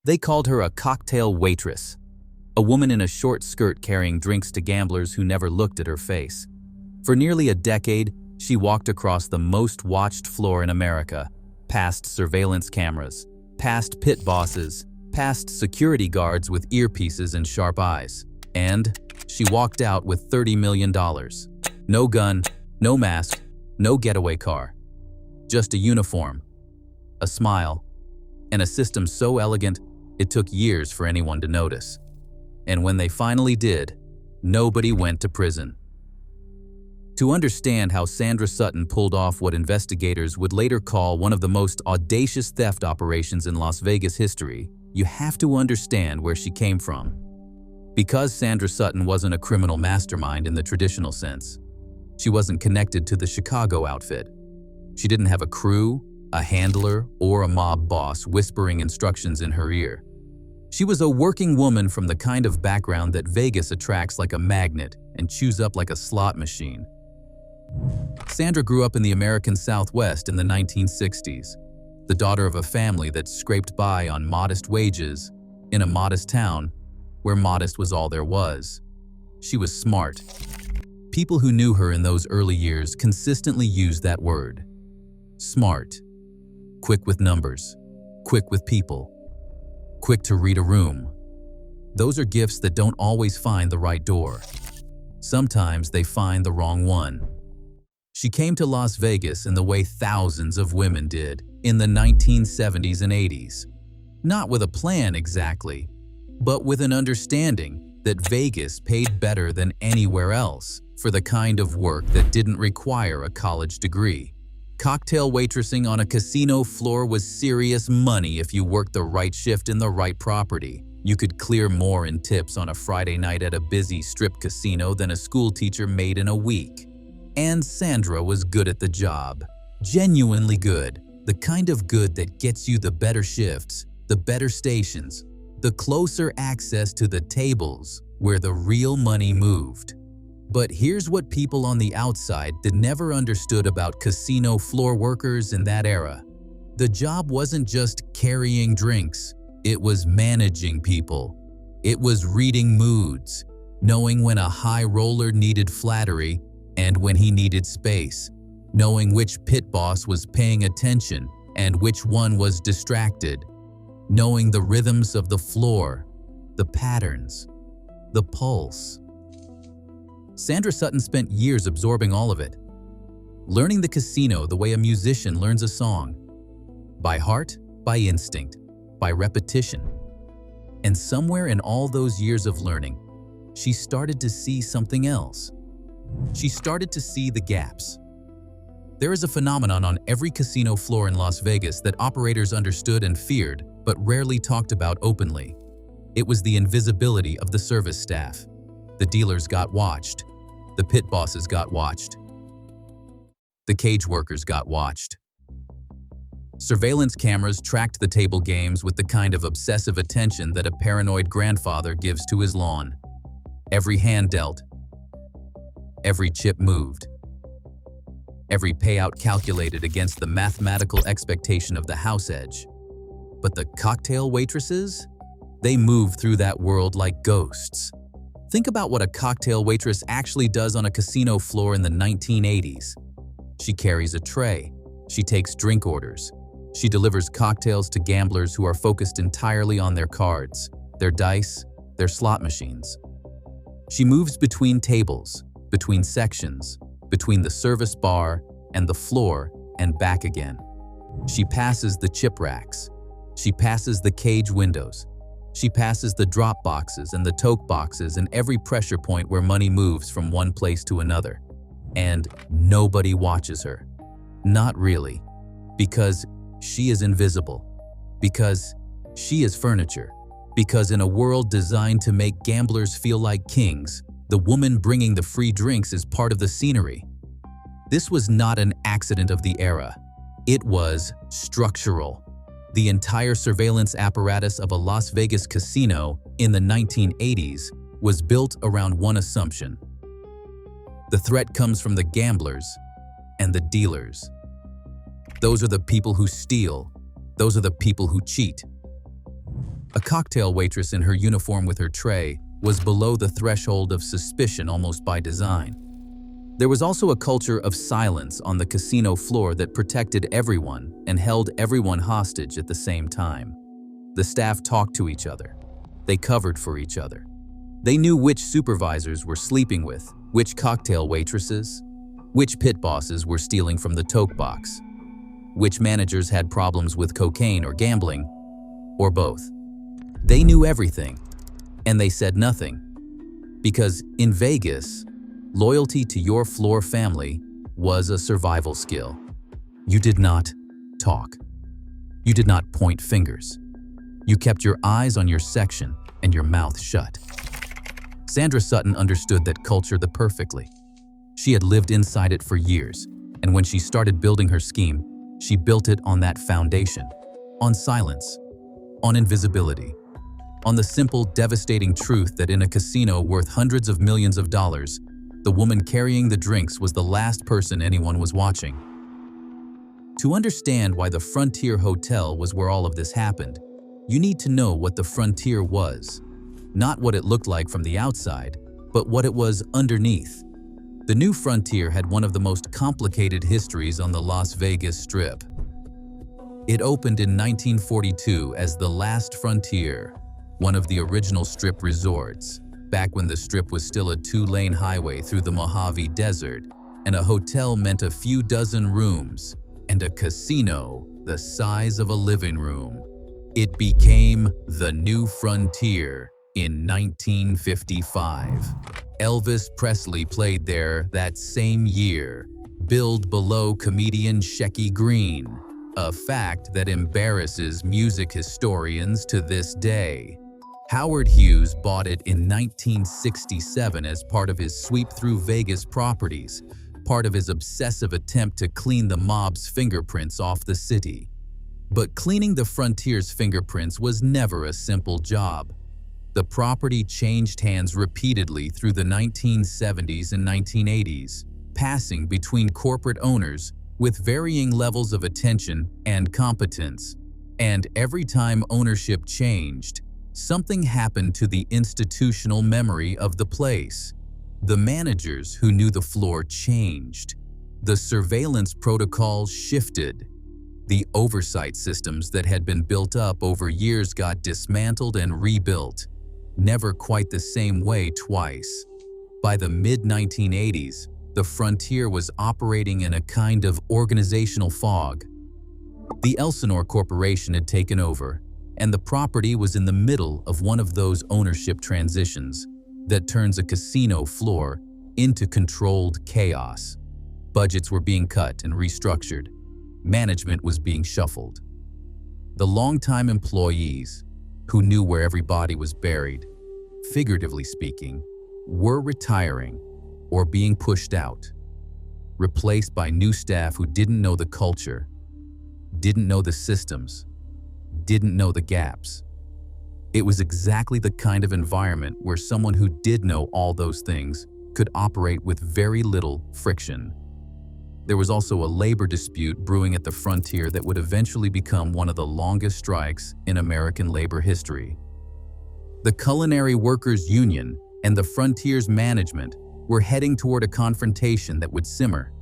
They called her a cocktail waitress, a woman in a short skirt carrying drinks to gamblers who never looked at her face. For nearly a decade, she walked across the most watched floor in America, past surveillance cameras, past pit bosses, past security guards with earpieces and sharp eyes. And she walked out with $30 million. No gun, no mask, no getaway car. Just a uniform, a smile, and a system so elegant it took years for anyone to notice. And when they finally did, nobody went to prison. To understand how Sandra Sutton pulled off what investigators would later call one of the most audacious theft operations in Las Vegas history, you have to understand where she came from. Because Sandra Sutton wasn't a criminal mastermind in the traditional sense, she wasn't connected to the Chicago outfit. She didn't have a crew, a handler, or a mob boss whispering instructions in her ear. She was a working woman from the kind of background that Vegas attracts like a magnet and chews up like a slot machine. Sandra grew up in the American Southwest in the 1960s, the daughter of a family that scraped by on modest wages in a modest town where modest was all there was. She was smart. People who knew her in those early years consistently used that word. Smart. Quick with numbers. Quick with people. Quick to read a room. Those are gifts that don't always find the right door. Sometimes they find the wrong one. She came to Las Vegas in the way thousands of women did in the 1970s and 80s. Not with a plan exactly, but with an understanding that Vegas paid better than anywhere else for the kind of work that didn't require a college degree. Cocktail waitressing on a casino floor was serious money if you worked the right shift in the right property. You could clear more in tips on a Friday night at a busy strip casino than a school teacher made in a week. And Sandra was good at the job. Genuinely good. The kind of good that gets you the better shifts, the better stations, the closer access to the tables where the real money moved. But here's what people on the outside that never understood about casino floor workers in that era. The job wasn't just carrying drinks, it was managing people. It was reading moods, knowing when a high roller needed flattery and when he needed space, knowing which pit boss was paying attention and which one was distracted, knowing the rhythms of the floor, the patterns, the pulse. Sandra Sutton spent years absorbing all of it, learning the casino the way a musician learns a song, by heart, by instinct, by repetition. And somewhere in all those years of learning, she started to see something else. She started to see the gaps. There is a phenomenon on every casino floor in Las Vegas that operators understood and feared, but rarely talked about openly. It was the invisibility of the service staff. The dealers got watched. The pit bosses got watched. The cage workers got watched. Surveillance cameras tracked the table games with the kind of obsessive attention that a paranoid grandfather gives to his lawn. Every hand dealt. Every chip moved. Every payout calculated against the mathematical expectation of the house edge. But the cocktail waitresses? They move through that world like ghosts. Think about what a cocktail waitress actually does on a casino floor in the 1980s. She carries a tray. She takes drink orders. She delivers cocktails to gamblers who are focused entirely on their cards, their dice, their slot machines. She moves between tables, between sections, between the service bar and the floor and back again. She passes the chip racks. She passes the cage windows. She passes the drop boxes and the toke boxes and every pressure point where money moves from one place to another. And nobody watches her. Not really. Because she is invisible. Because she is furniture. Because in a world designed to make gamblers feel like kings, the woman bringing the free drinks is part of the scenery. This was not an accident of the era. It was structural. The entire surveillance apparatus of a Las Vegas casino in the 1980s was built around one assumption. The threat comes from the gamblers and the dealers. Those are the people who steal. Those are the people who cheat. A cocktail waitress in her uniform with her tray was below the threshold of suspicion almost by design. There was also a culture of silence on the casino floor that protected everyone and held everyone hostage at the same time. The staff talked to each other. They covered for each other. They knew which supervisors were sleeping with, which cocktail waitresses, which pit bosses were stealing from the toke box, which managers had problems with cocaine or gambling, or both. They knew everything, and they said nothing. Because in Vegas, loyalty to your floor family was a survival skill. You did not talk. You did not point fingers. You kept your eyes on your section and your mouth shut. Sandra Sutton understood that culture perfectly. She had lived inside it for years, and when she started building her scheme, she built it on that foundation, on silence, on invisibility, on the simple, devastating truth that in a casino worth hundreds of millions of dollars, the woman carrying the drinks was the last person anyone was watching. To understand why the Frontier Hotel was where all of this happened, you need to know what the Frontier was. Not what it looked like from the outside, but what it was underneath. The new Frontier had one of the most complicated histories on the Las Vegas Strip. It opened in 1942 as the Last Frontier, one of the original Strip resorts, back when the Strip was still a two-lane highway through the Mojave Desert, and a hotel meant a few dozen rooms, and a casino the size of a living room. It became the New Frontier in 1955. Elvis Presley played there that same year, billed below comedian Shecky Greene, a fact that embarrasses music historians to this day. Howard Hughes bought it in 1967 as part of his sweep through Vegas properties, part of his obsessive attempt to clean the mob's fingerprints off the city. But cleaning the Frontier's fingerprints was never a simple job. The property changed hands repeatedly through the 1970s and 1980s, passing between corporate owners with varying levels of attention and competence. And every time ownership changed, something happened to the institutional memory of the place. The managers who knew the floor changed. The surveillance protocols shifted. The oversight systems that had been built up over years got dismantled and rebuilt, never quite the same way twice. By the mid-1980s, the Frontier was operating in a kind of organizational fog. The Elsinore Corporation had taken over, and the property was in the middle of one of those ownership transitions that turns a casino floor into controlled chaos. Budgets were being cut and restructured. Management was being shuffled. The longtime employees, who knew where every body was buried, figuratively speaking, were retiring or being pushed out, replaced by new staff who didn't know the culture, didn't know the systems, didn't know the gaps. It was exactly the kind of environment where someone who did know all those things could operate with very little friction. There was also a labor dispute brewing at the Frontier that would eventually become one of the longest strikes in American labor history. The Culinary Workers Union and the Frontier's management were heading toward a confrontation that would simmer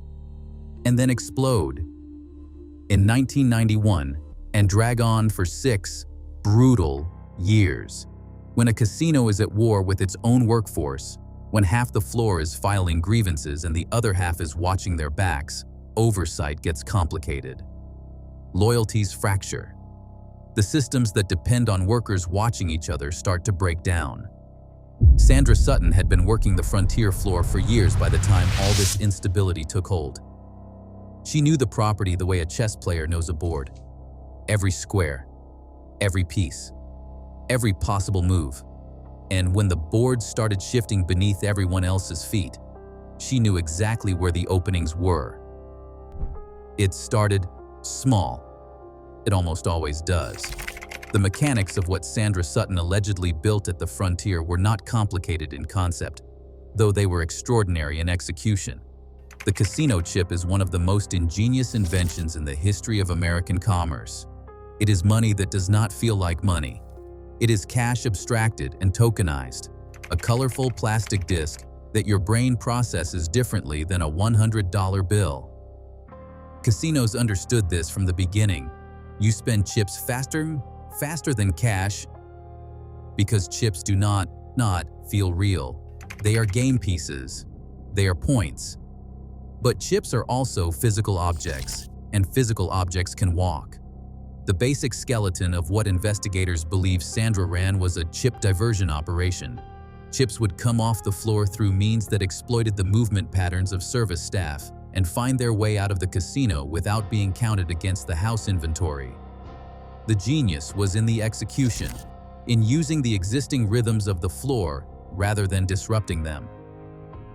and then explode in 1991 and drag on for 6 brutal years. When a casino is at war with its own workforce, when half the floor is filing grievances and the other half is watching their backs, oversight gets complicated. Loyalties fracture. The systems that depend on workers watching each other start to break down. Sandra Sutton had been working the Frontier floor for years by the time all this instability took hold. She knew the property the way a chess player knows a board. Every square, every piece, every possible move. And when the board started shifting beneath everyone else's feet, she knew exactly where the openings were. It started small. It almost always does. The mechanics of what Sandra Sutton allegedly built at the Frontier were not complicated in concept, though they were extraordinary in execution. The casino chip is one of the most ingenious inventions in the history of American commerce. It is money that does not feel like money. It is cash abstracted and tokenized, a colorful plastic disc that your brain processes differently than a $100 bill. Casinos understood this from the beginning. You spend chips faster than cash because chips do not feel real. They are game pieces. They are points. But chips are also physical objects, and physical objects can walk. The basic skeleton of what investigators believe Sandra ran was a chip diversion operation. Chips would come off the floor through means that exploited the movement patterns of service staff and find their way out of the casino without being counted against the house inventory. The genius was in the execution, in using the existing rhythms of the floor rather than disrupting them.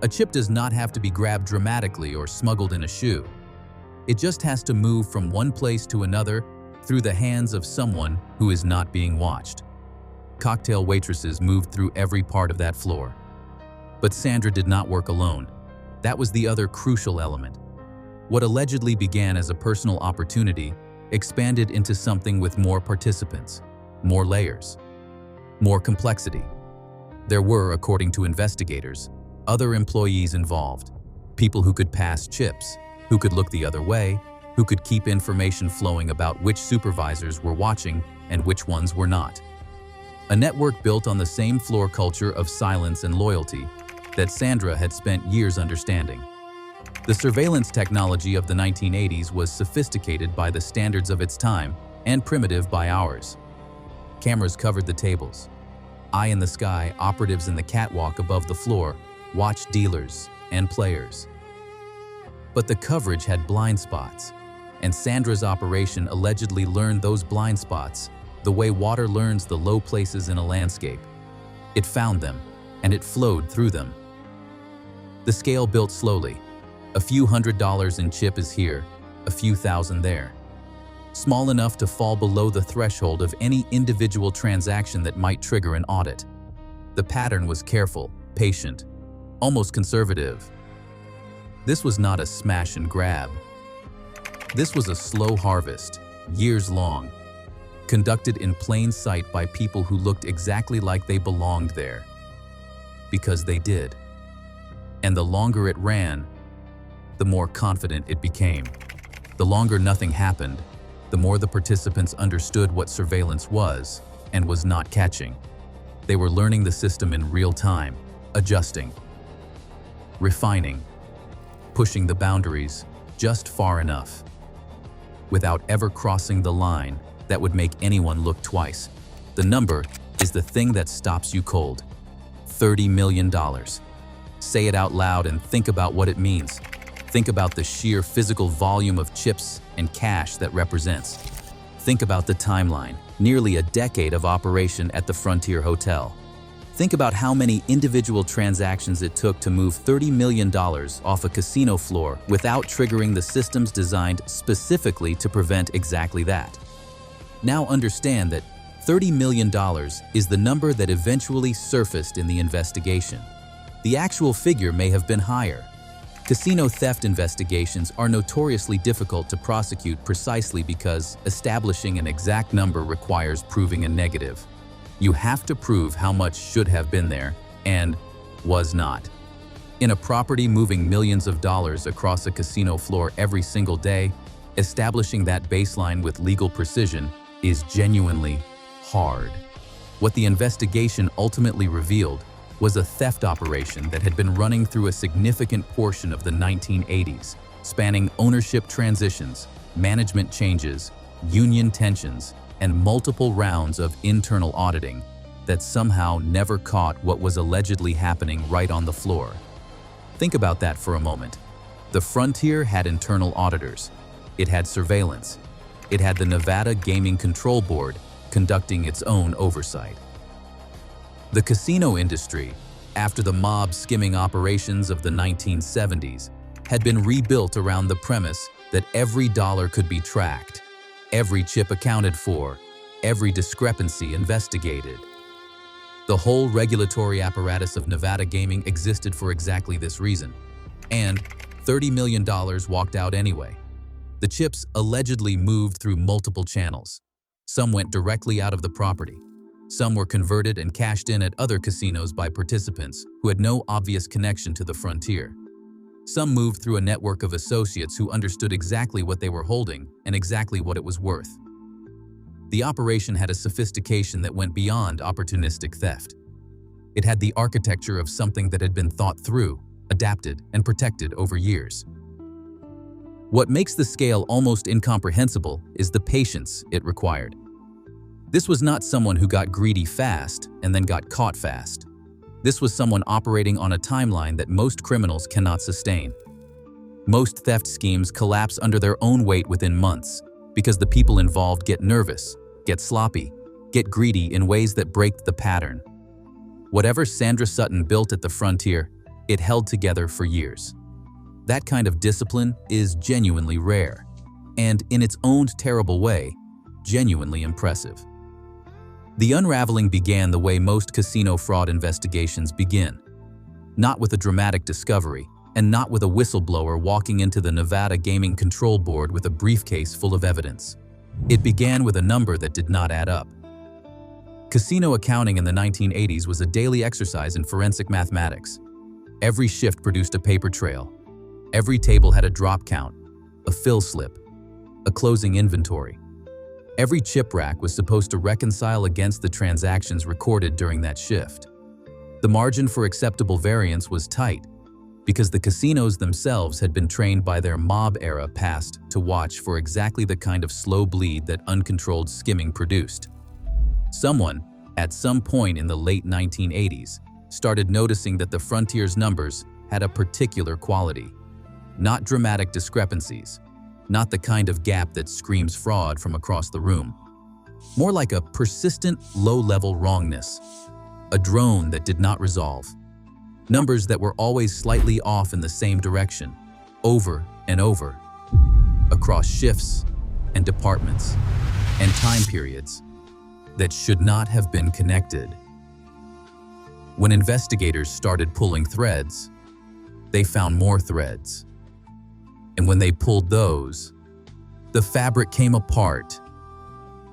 A chip does not have to be grabbed dramatically or smuggled in a shoe. It just has to move from one place to another through the hands of someone who is not being watched. Cocktail waitresses moved through every part of that floor. But Sandra did not work alone. That was the other crucial element. What allegedly began as a personal opportunity expanded into something with more participants, more layers, more complexity. There were, according to investigators, other employees involved, people who could pass chips, who could look the other way, who could keep information flowing about which supervisors were watching and which ones were not. A network built on the same floor culture of silence and loyalty that Sandra had spent years understanding. The surveillance technology of the 1980s was sophisticated by the standards of its time and primitive by ours. Cameras covered the tables. Eye in the sky, operatives in the catwalk above the floor watched dealers and players. But the coverage had blind spots, and Sandra's operation allegedly learned those blind spots the way water learns the low places in a landscape. It found them, and it flowed through them. The scale built slowly. A few $100s in chip is here, a few thousand there. Small enough to fall below the threshold of any individual transaction that might trigger an audit. The pattern was careful, patient, almost conservative. This was not a smash and grab. This was a slow harvest, years long, conducted in plain sight by people who looked exactly like they belonged there. Because they did. And the longer it ran, the more confident it became. The longer nothing happened, the more the participants understood what surveillance was and was not catching. They were learning the system in real time, adjusting, refining, pushing the boundaries just far enough, without ever crossing the line that would make anyone look twice. The number is the thing that stops you cold. $30 million. Say it out loud and think about what it means. Think about the sheer physical volume of chips and cash that represents. Think about the timeline, nearly a decade of operation at the Frontier Hotel. Think about how many individual transactions it took to move $30 million off a casino floor without triggering the systems designed specifically to prevent exactly that. Now understand that $30 million is the number that eventually surfaced in the investigation. The actual figure may have been higher. Casino theft investigations are notoriously difficult to prosecute precisely because establishing an exact number requires proving a negative. You have to prove how much should have been there and was not. In a property moving millions of dollars across a casino floor every single day, establishing that baseline with legal precision is genuinely hard. What the investigation ultimately revealed was a theft operation that had been running through a significant portion of the 1980s, spanning ownership transitions, management changes, union tensions, and multiple rounds of internal auditing that somehow never caught what was allegedly happening right on the floor. Think about that for a moment. The Frontier had internal auditors. It had surveillance. It had the Nevada Gaming Control Board conducting its own oversight. The casino industry, after the mob skimming operations of the 1970s, had been rebuilt around the premise that every dollar could be tracked, every chip accounted for, every discrepancy investigated. The whole regulatory apparatus of Nevada gaming existed for exactly this reason. And $30 million walked out anyway. The chips allegedly moved through multiple channels. Some went directly out of the property. Some were converted and cashed in at other casinos by participants who had no obvious connection to the frontier. Some moved through a network of associates who understood exactly what they were holding and exactly what it was worth. The operation had a sophistication that went beyond opportunistic theft. It had the architecture of something that had been thought through, adapted, and protected over years. What makes the scale almost incomprehensible is the patience it required. This was not someone who got greedy fast and then got caught fast. This was someone operating on a timeline that most criminals cannot sustain. Most theft schemes collapse under their own weight within months because the people involved get nervous, get sloppy, get greedy in ways that break the pattern. Whatever Sandra Sutton built at the frontier, it held together for years. That kind of discipline is genuinely rare, and in its own terrible way, genuinely impressive. The unraveling began the way most casino fraud investigations begin. Not with a dramatic discovery, and not with a whistleblower walking into the Nevada Gaming Control Board with a briefcase full of evidence. It began with a number that did not add up. Casino accounting in the 1980s was a daily exercise in forensic mathematics. Every shift produced a paper trail. Every table had a drop count, a fill slip, a closing inventory. Every chip rack was supposed to reconcile against the transactions recorded during that shift. The margin for acceptable variance was tight because the casinos themselves had been trained by their mob-era past to watch for exactly the kind of slow bleed that uncontrolled skimming produced. Someone, at some point in the late 1980s, started noticing that the frontier's numbers had a particular quality. Not dramatic discrepancies, not the kind of gap that screams fraud from across the room. More like a persistent, low-level wrongness. A drone that did not resolve. Numbers that were always slightly off in the same direction, over and over, across shifts and departments and time periods that should not have been connected. When investigators started pulling threads, they found more threads. And when they pulled those, the fabric came apart.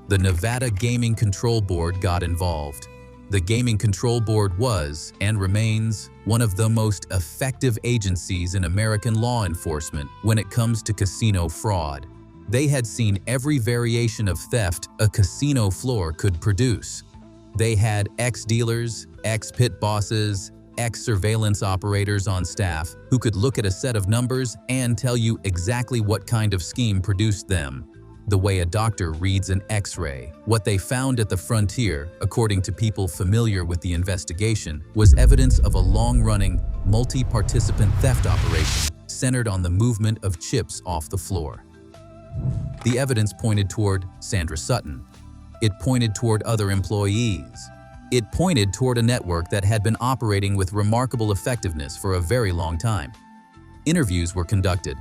The Nevada Gaming Control Board got involved. The Gaming Control Board was, and remains, one of the most effective agencies in American law enforcement when it comes to casino fraud. They had seen every variation of theft a casino floor could produce. They had ex-dealers, ex-pit bosses, ex-surveillance operators on staff who could look at a set of numbers and tell you exactly what kind of scheme produced them. The way a doctor reads an X-ray. What they found at the frontier, according to people familiar with the investigation, was evidence of a long-running, multi-participant theft operation centered on the movement of chips off the floor. The evidence pointed toward Sandra Sutton. It pointed toward other employees. It pointed toward a network that had been operating with remarkable effectiveness for a very long time. Interviews were conducted.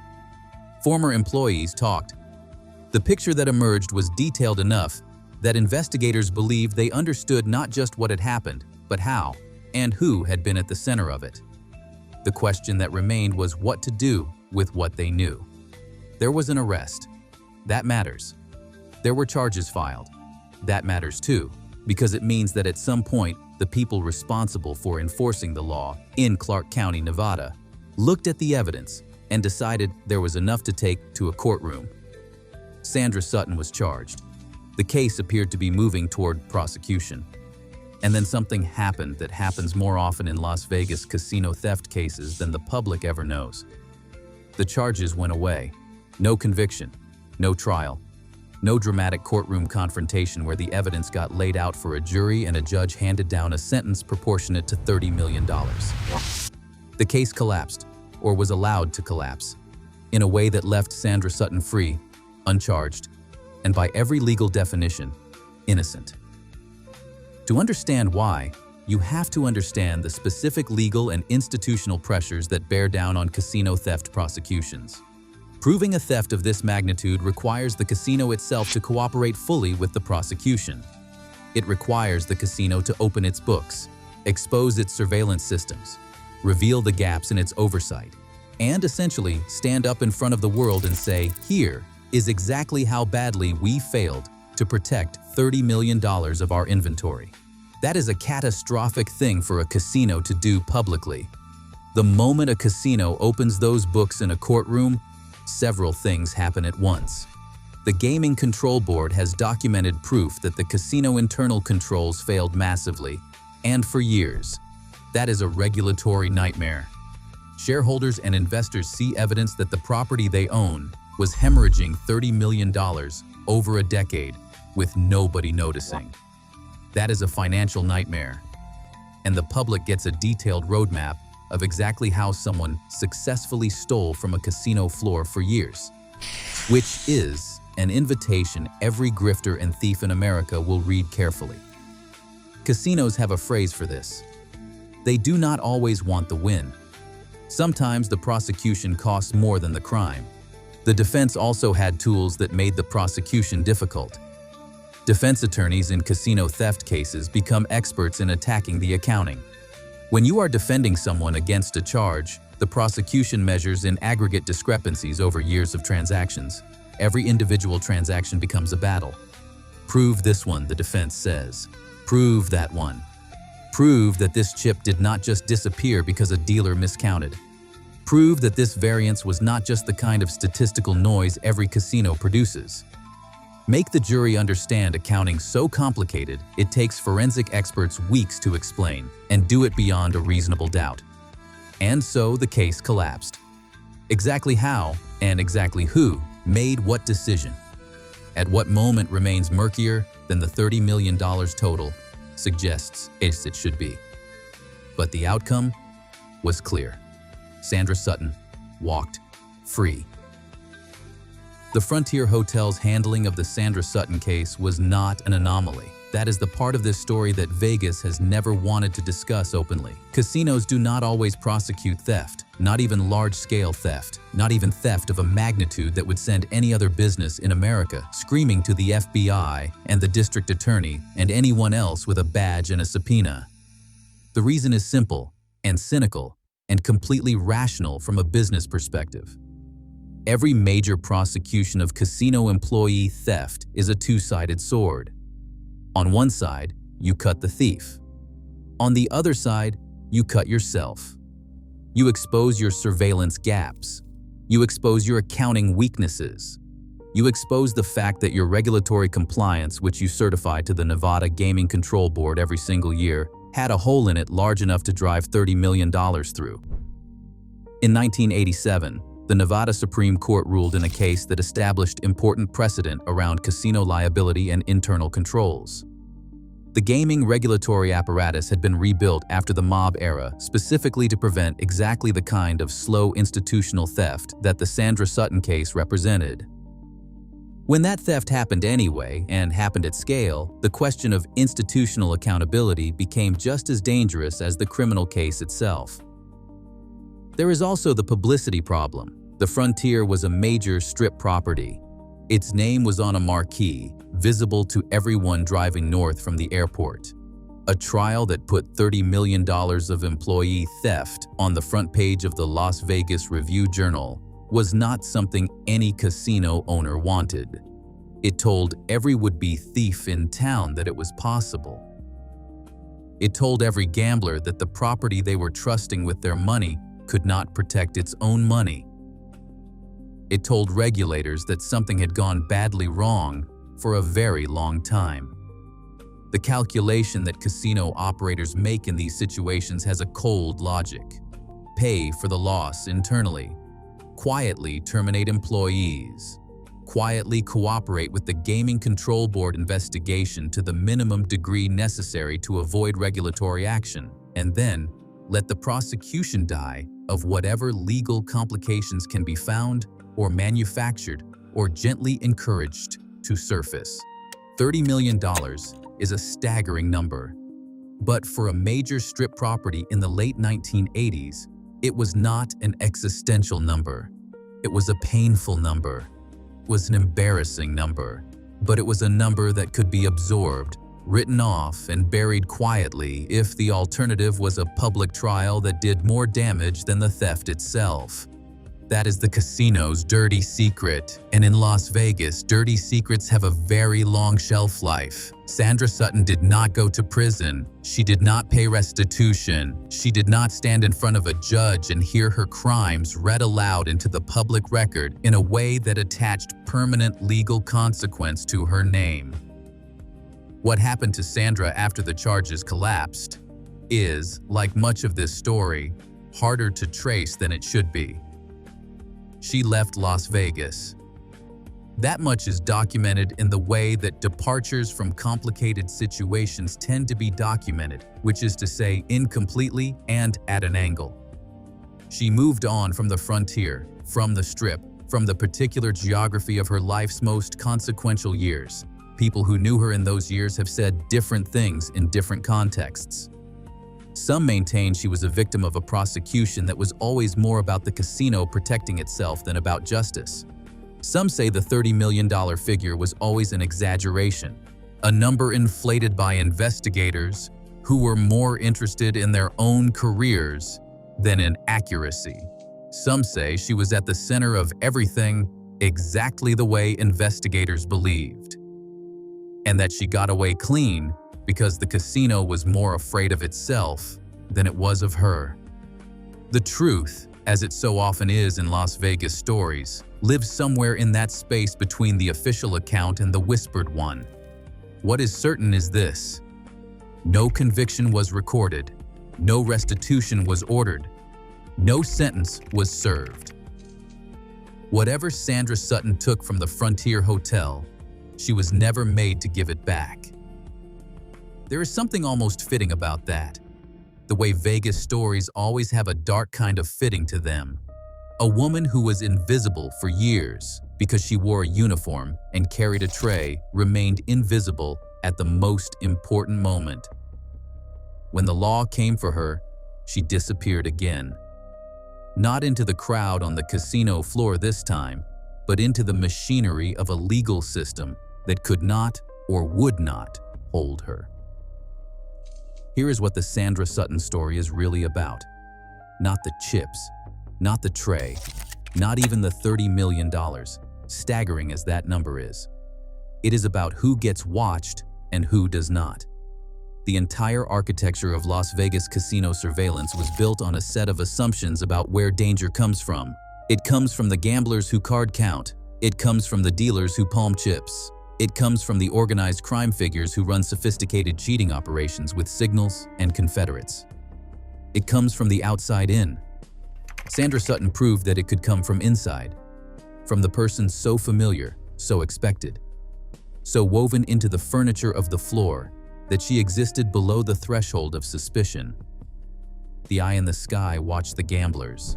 Former employees talked. The picture that emerged was detailed enough that investigators believed they understood not just what had happened, but how and who had been at the center of it. The question that remained was what to do with what they knew. There was an arrest. That matters. There were charges filed. That matters too, because it means that at some point, the people responsible for enforcing the law in Clark County, Nevada, looked at the evidence and decided there was enough to take to a courtroom. Sandra Sutton was charged. The case appeared to be moving toward prosecution. And then something happened that happens more often in Las Vegas casino theft cases than the public ever knows. The charges went away. No conviction, no trial, no dramatic courtroom confrontation where the evidence got laid out for a jury and a judge handed down a sentence proportionate to $30 million. The case collapsed, or was allowed to collapse, in a way that left Sandra Sutton free, uncharged, and by every legal definition, innocent. To understand why, you have to understand the specific legal and institutional pressures that bear down on casino theft prosecutions. Proving a theft of this magnitude requires the casino itself to cooperate fully with the prosecution. It requires the casino to open its books, expose its surveillance systems, reveal the gaps in its oversight, and essentially stand up in front of the world and say, here is exactly how badly we failed to protect $30 million of our inventory. That is a catastrophic thing for a casino to do publicly. The moment a casino opens those books in a courtroom, several things happen at once. The Gaming Control Board has documented proof that the casino internal controls failed massively, and for years. That is a regulatory nightmare. Shareholders and investors see evidence that the property they own was hemorrhaging $30 million over a decade with nobody noticing. That is a financial nightmare. And the public gets a detailed roadmap of exactly how someone successfully stole from a casino floor for years, which is an invitation every grifter and thief in America will read carefully. Casinos have a phrase for this. They do not always want the win. Sometimes the prosecution costs more than the crime. The defense also had tools that made the prosecution difficult. Defense attorneys in casino theft cases become experts in attacking the accounting. When you are defending someone against a charge, the prosecution measures in aggregate discrepancies over years of transactions. Every individual transaction becomes a battle. Prove this one, the defense says. Prove that one. Prove that this chip did not just disappear because a dealer miscounted. Prove that this variance was not just the kind of statistical noise every casino produces. Make the jury understand accounting so complicated it takes forensic experts weeks to explain, and do it beyond a reasonable doubt. And so the case collapsed. Exactly how and exactly who made what decision, at what moment remains murkier than the $30 million total suggests it should be. But the outcome was clear. Sandra Sutton walked free. The Frontier Hotel's handling of the Sandra Sutton case was not an anomaly. That is the part of this story that Vegas has never wanted to discuss openly. Casinos do not always prosecute theft, not even large-scale theft, not even theft of a magnitude that would send any other business in America screaming to the FBI and the district attorney and anyone else with a badge and a subpoena. The reason is simple and cynical and completely rational from a business perspective. Every major prosecution of casino employee theft is a two-sided sword. On one side, you cut the thief. On the other side, you cut yourself. You expose your surveillance gaps. You expose your accounting weaknesses. You expose the fact that your regulatory compliance, which you certify to the Nevada Gaming Control Board every single year, had a hole in it large enough to drive $30 million through. In 1987, the Nevada Supreme Court ruled in a case that established important precedent around casino liability and internal controls. The gaming regulatory apparatus had been rebuilt after the mob era specifically to prevent exactly the kind of slow institutional theft that the Sandra Sutton case represented. When that theft happened anyway, and happened at scale, the question of institutional accountability became just as dangerous as the criminal case itself. There is also the publicity problem. The Frontier was a major strip property. Its name was on a marquee, visible to everyone driving north from the airport. A trial that put $30 million of employee theft on the front page of the Las Vegas Review-Journal was not something any casino owner wanted. It told every would-be thief in town that it was possible. It told every gambler that the property they were trusting with their money could not protect its own money. It told regulators that something had gone badly wrong for a very long time. The calculation that casino operators make in these situations has a cold logic. Pay for the loss internally. Quietly terminate employees. Quietly cooperate with the Gaming Control Board investigation to the minimum degree necessary to avoid regulatory action, and then let the prosecution die of whatever legal complications can be found or manufactured or gently encouraged to surface. $30 million is a staggering number. But for a major strip property in the late 1980s, it was not an existential number. It was a painful number. It was an embarrassing number. But it was a number that could be absorbed, written off, and buried quietly if the alternative was a public trial that did more damage than the theft itself. That is the casino's dirty secret, and in Las Vegas, dirty secrets have a very long shelf life. Sandra Sutton did not go to prison. She did not pay restitution. She did not stand in front of a judge and hear her crimes read aloud into the public record in a way that attached permanent legal consequence to her name. What happened to Sandra after the charges collapsed is, like much of this story, harder to trace than it should be. She left Las Vegas. That much is documented in the way that departures from complicated situations tend to be documented, which is to say, incompletely and at an angle. She moved on from the frontier, from the Strip, from the particular geography of her life's most consequential years. People who knew her in those years have said different things in different contexts. Some maintain she was a victim of a prosecution that was always more about the casino protecting itself than about justice. Some say the $30 million figure was always an exaggeration, a number inflated by investigators who were more interested in their own careers than in accuracy. Some say she was at the center of everything exactly the way investigators believed, and that she got away clean because the casino was more afraid of itself than it was of her. The truth, as it so often is in Las Vegas stories, lives somewhere in that space between the official account and the whispered one. What is certain is this: no conviction was recorded, no restitution was ordered, no sentence was served. Whatever Sandra Sutton took from the Frontier Hotel, she was never made to give it back. There is something almost fitting about that. The way Vegas stories always have a dark kind of fitting to them. A woman who was invisible for years because she wore a uniform and carried a tray remained invisible at the most important moment. When the law came for her, she disappeared again. Not into the crowd on the casino floor this time, but into the machinery of a legal system that could not or would not hold her. Here is what the Sandra Sutton story is really about. Not the chips, not the tray, not even the $30 million, staggering as that number is. It is about who gets watched and who does not. The entire architecture of Las Vegas casino surveillance was built on a set of assumptions about where danger comes from. It comes from the gamblers who card count. It comes from the dealers who palm chips. It comes from the organized crime figures who run sophisticated cheating operations with signals and confederates. It comes from the outside in. Sandra Sutton proved that it could come from inside, from the person so familiar, so expected, so woven into the furniture of the floor that she existed below the threshold of suspicion. The eye in the sky watched the gamblers.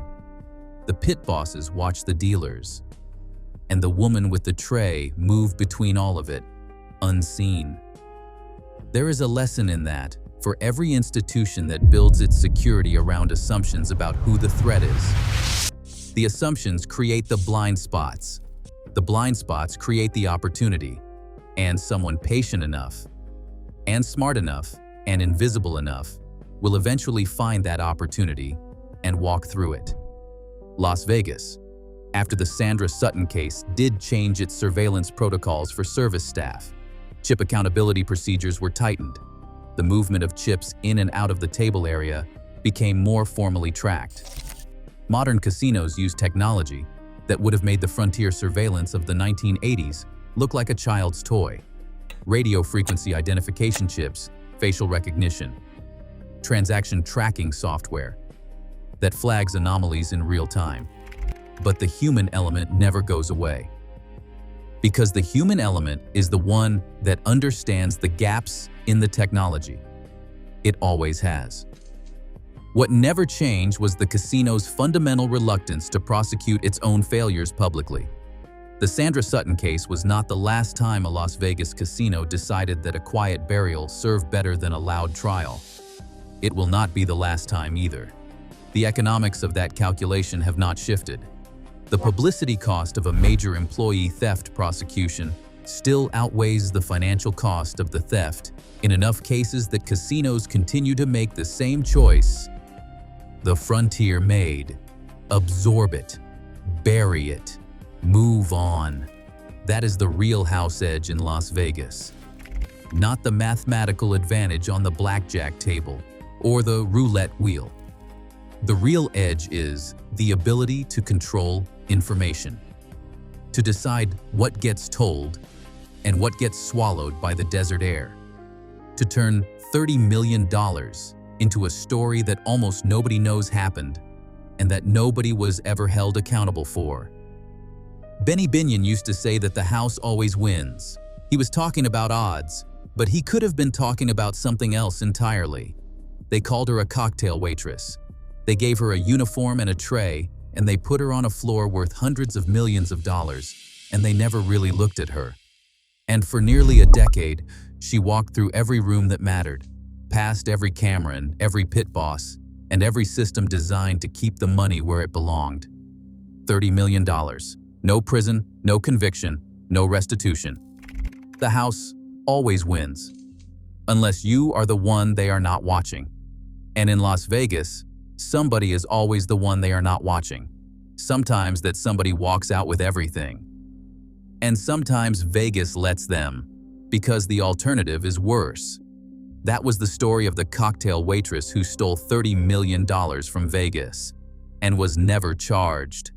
The pit bosses watched the dealers. And the woman with the tray moved between all of it, unseen. There is a lesson in that for every institution that builds its security around assumptions about who the threat is. The assumptions create the blind spots. The blind spots create the opportunity. And someone patient enough, and smart enough, and invisible enough will eventually find that opportunity and walk through it. Las Vegas, after the Sandra Sutton case, did change its surveillance protocols for service staff. Chip accountability procedures were tightened. The movement of chips in and out of the table area became more formally tracked. Modern casinos use technology that would have made the frontier surveillance of the 1980s look like a child's toy. Radio frequency identification chips, facial recognition, transaction tracking software that flags anomalies in real time. But the human element never goes away. Because the human element is the one that understands the gaps in the technology. It always has. What never changed was the casino's fundamental reluctance to prosecute its own failures publicly. The Sandra Sutton case was not the last time a Las Vegas casino decided that a quiet burial served better than a loud trial. It will not be the last time either. The economics of that calculation have not shifted. The publicity cost of a major employee theft prosecution still outweighs the financial cost of the theft in enough cases that casinos continue to make the same choice the frontier made. Absorb it, bury it, move on. That is the real house edge in Las Vegas. not the mathematical advantage on the blackjack table or the roulette wheel. The real edge is the ability to control information, to decide what gets told and what gets swallowed by the desert air, to turn $30 million into a story that almost nobody knows happened and that nobody was ever held accountable for. Benny Binion used to say that the house always wins. He was talking about odds, but he could have been talking about something else entirely. They called her a cocktail waitress. They gave her a uniform and a tray, and they put her on a floor worth hundreds of millions of dollars, and they never really looked at her. And for nearly a decade, she walked through every room that mattered, past every camera and every pit boss, and every system designed to keep the money where it belonged. $30 million. No prison, no conviction, no restitution. The house always wins, unless you are the one they are not watching. And in Las Vegas, somebody is always the one they are not watching. Sometimes that somebody walks out with everything. And sometimes Vegas lets them, because the alternative is worse. That was the story of the cocktail waitress who stole $30 million from Vegas and was never charged.